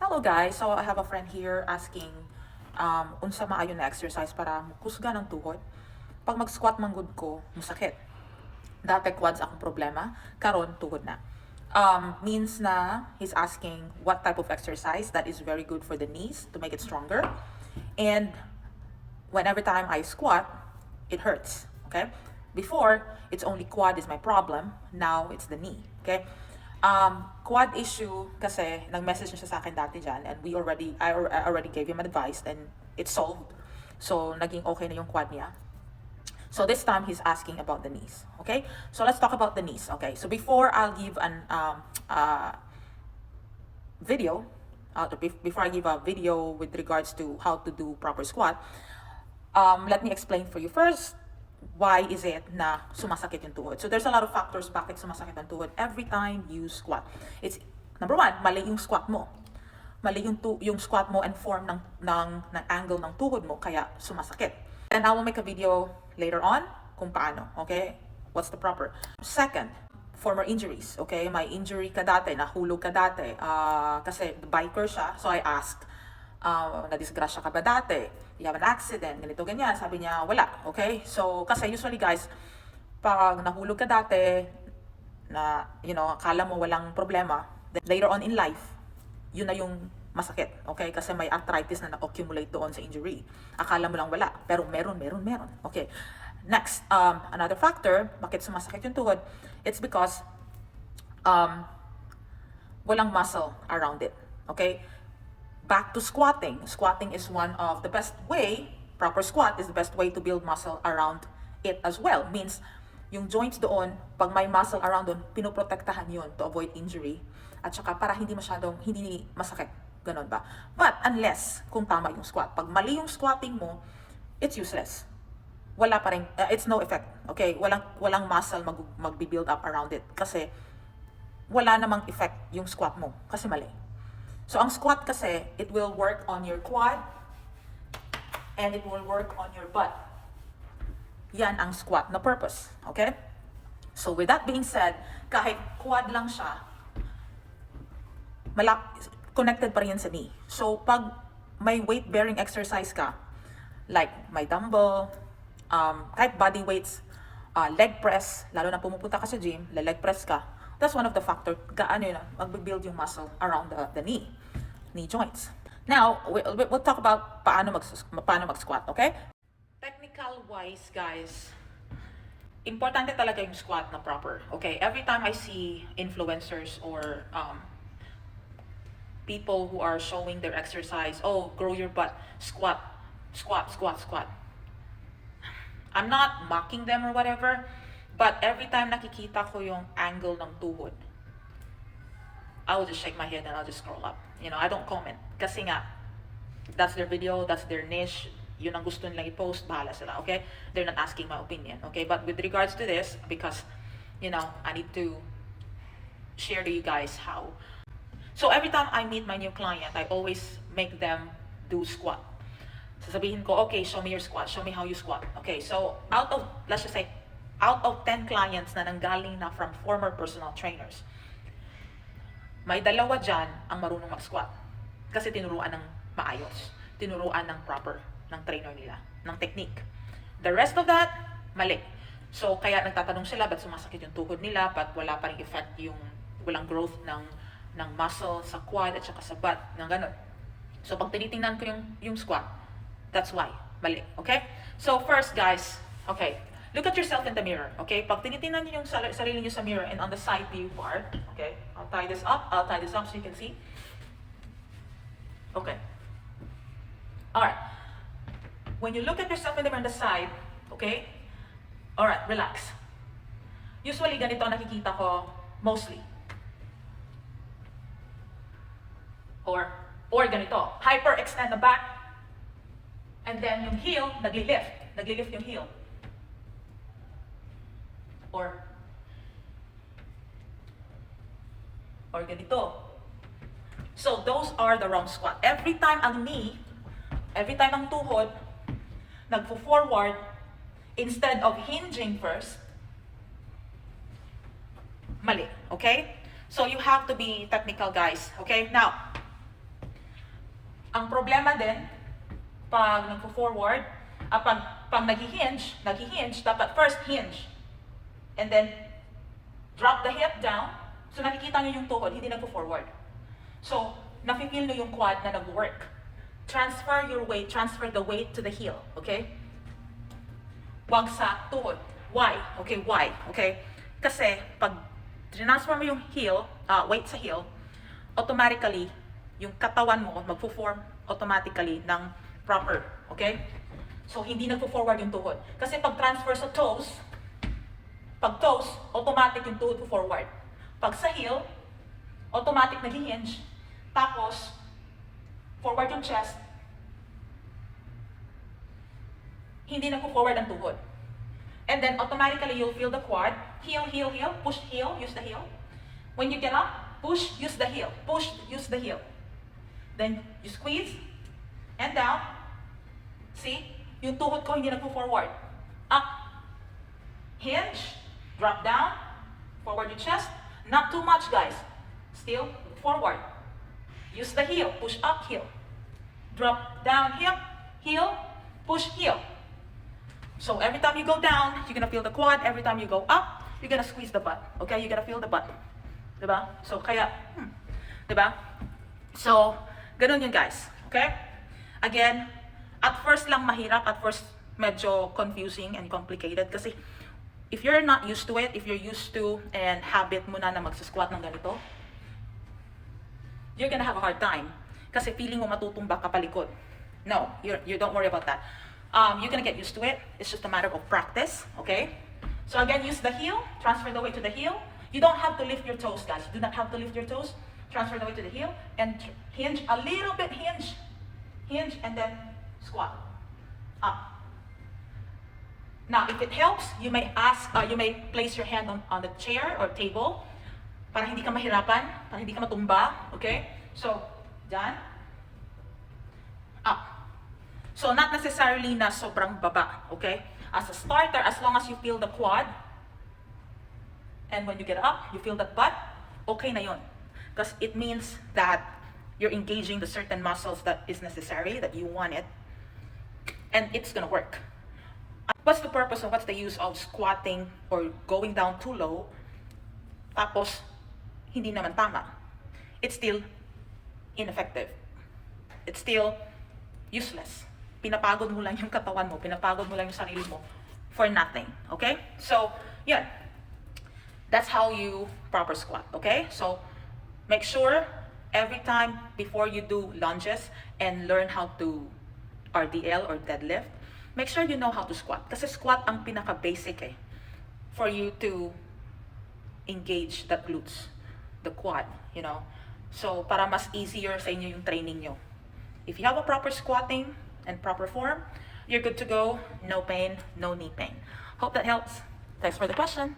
Hello guys, so I have a friend here asking unsa maayo na exercise para kusga ng tuhod. Pag mag-squat manggod ko, masakit. Dati quads akong problema, karon tuhod na. Means na he's asking what type of exercise that is very good for the knees to make it stronger. And whenever time I squat, it hurts, okay? Before, it's only quad is my problem. Now, it's the knee, okay? Quad issue kasi nag-message na siya sa akin dati dyan and I already gave him advice and it's solved. So, naging okay na yung quad niya. So this time he's asking about the knees, okay? So let's talk about the knees, okay? So before I'll give an video, before I give a video with regards to how to do proper squat, let me explain for you first why is it na sumasakit yung tuhod. So there's a lot of factors bakit sumasakit ang tuhod every time you squat. It's number one, mali yung squat mo. Mali yung squat mo and form ng angle ng tuhod mo kaya sumasakit. And I will make a video later on kung paano, okay? What's the proper. Second, former injuries, okay? May injury ka dati, nahulog ka dati, kasi biker siya, so I asked, na-disgrasya ka ba dati? You have an accident, ganito, ganyan. Sabi niya, wala, okay? So, kasi usually guys, pag nahulog ka dati, na, akala mo walang problema, then later on in life, yun na yung masakit, okay? Kasi may arthritis na na-accumulate doon sa injury. Akala mo lang wala, pero meron. Okay. Next, another factor, bakit sumasakit yung tuhod, it's because walang muscle around it, okay? Back to squatting. Squatting is one of the best way, proper squat is the best way to build muscle around it as well. Means, yung joints doon, pag may muscle around doon, pinoprotektahan yun to avoid injury. At saka para hindi masakit. Ganon ba? But unless, kung tama yung squat. Pag mali yung squatting mo, it's useless. Wala pa rin, it's no effect. Okay? Walang muscle magbi-build up around it. Kasi, wala namang effect yung squat mo. Kasi mali. So, ang squat kasi, it will work on your quad and it will work on your butt. Yan ang squat na purpose. Okay? So, with that being said, kahit quad lang siya, connected pa rin sa knee. So, pag may weight-bearing exercise ka, like may dumbbell, kahit body weights, leg press, lalo na pumupunta ka sa gym, leg press ka, that's one of the factors, mag-build yung muscle around the knee joints. Now, we'll talk about paano mag-squat, okay? Technical-wise, guys, importante talaga yung squat na proper, okay? Every time I see influencers or people who are showing their exercise, oh, grow your butt, squat. I'm not mocking them or whatever, but every time nakikita ko yung angle ng tuhod, I will just shake my head and I'll just scroll up. I don't comment. Kasi nga, that's their video, that's their niche, yun ang gusto nilang i-post, bahala sila, okay? They're not asking my opinion, okay? But with regards to this, because, I need to share to you guys how. So every time I meet my new client, I always make them do squat. Sasabihin ko, okay, show me your squat, show me how you squat. Okay, so let's just say, out of 10 clients na nanggaling na from former personal trainers, may dalawa dyan ang marunong mag-squat. Kasi tinuruan ng maayos. Tinuruan ng proper, ng trainer nila, ng technique. The rest of that, mali. So, kaya nagtatanong sila, ba't sumasakit yung tuhod nila, ba't wala pa rin effect walang growth ng muscle sa quad at saka sa butt, ng ganun. So, pag tinitingnan ko yung squat, that's why. Mali. Okay? So, first, guys, okay, look at yourself in the mirror, okay? Pag tinitingnan niyo yung sarili niyo sa mirror and on the side view part, okay? I'll tie this up so you can see. Okay. Alright. When you look at yourself in the mirror on the side, okay? Alright, relax. Usually, ganito nakikita ko mostly. Or ganito, hyperextend the back, and then yung heel, naglilift yung heel. Or ganito. So, those are the wrong squat. Every time ang tuhod, nagfo-forward, instead of hinging first, mali, okay? So, you have to be technical, guys, okay? Now, Ang problema din, pag nagpo-forward, pag nag-hinge, dapat first hinge. And then, drop the hip down. So nakikita nyo yung tuhod, hindi nagpo-forward. So, nafe-feel nyo yung quad na nag-work. Transfer your weight, transfer the weight to the heel, okay? Wag sa tuhod. Why? Okay, why? Okay? Kasi, pag transfer mo yung heel, weight sa heel, automatically, yung katawan mo magpo-form automatically ng proper, okay? So, hindi nagpo-forward yung tuhod. Kasi pag transfer sa toes, automatic yung tuhod po-forward. Pag sa heel, automatic nag-hinge, tapos, forward yung chest, hindi nagpo-forward ang tuhod. And then, automatically, you'll feel the quad. Heel, heel, heel. Push, heel. Use the heel. When you get up, push, use the heel. Push, use the heel. Then, you squeeze, and down. See? Yung tuhod ko hindi nagpo-forward. Up. Hinge. Drop down. Forward your chest. Not too much, guys. Still, forward. Use the heel. Push up, heel. Drop down, hip. Heel. Push, heel. So every time you go down, you're gonna feel the quad. Every time you go up, you're gonna squeeze the butt. Okay? You're gonna feel the butt. Diba? So kaya, diba? So, ganun yun guys. Okay? Again, at first lang mahirap, at first medyo confusing and complicated kasi if you're not used to it, if you're used to and habit mo na magsa-squat ng ganito, you're gonna have a hard time kasi feeling mo matutumba ka palikod. No, you don't worry about that. You're gonna get used to it. It's just a matter of practice, okay? So again, use the heel, transfer the weight to the heel. You don't have to lift your toes, guys. You do not have to lift your toes. Transfer the weight to the heel and hinge a little bit, hinge, and then squat up. Now, if it helps, you may place your hand on the chair or table para hindi ka mahirapan, para hindi ka matumba, okay? So, dyan, up. So, not necessarily na sobrang baba, okay? As a starter, as long as you feel the quad, and when you get up, you feel that butt, okay na yun. Because it means that you're engaging the certain muscles that is necessary, that you want it, and it's gonna work. What's the purpose or what's the use of squatting or going down too low, tapos hindi naman tama? It's still ineffective. It's still useless. Pinapagod mo lang yung katawan mo, pinapagod mo lang yung sarili mo for nothing, okay? So, yeah. That's how you proper squat, okay? So, make sure every time before you do lunges and learn how to RDL or deadlift, make sure you know how to squat. Kasi squat ang pinaka-basic for you to engage the glutes, the quad, you know? So, para mas easier sa inyo yung training nyo. If you have a proper squatting and proper form, you're good to go. No pain, no knee pain. Hope that helps. Thanks for the question.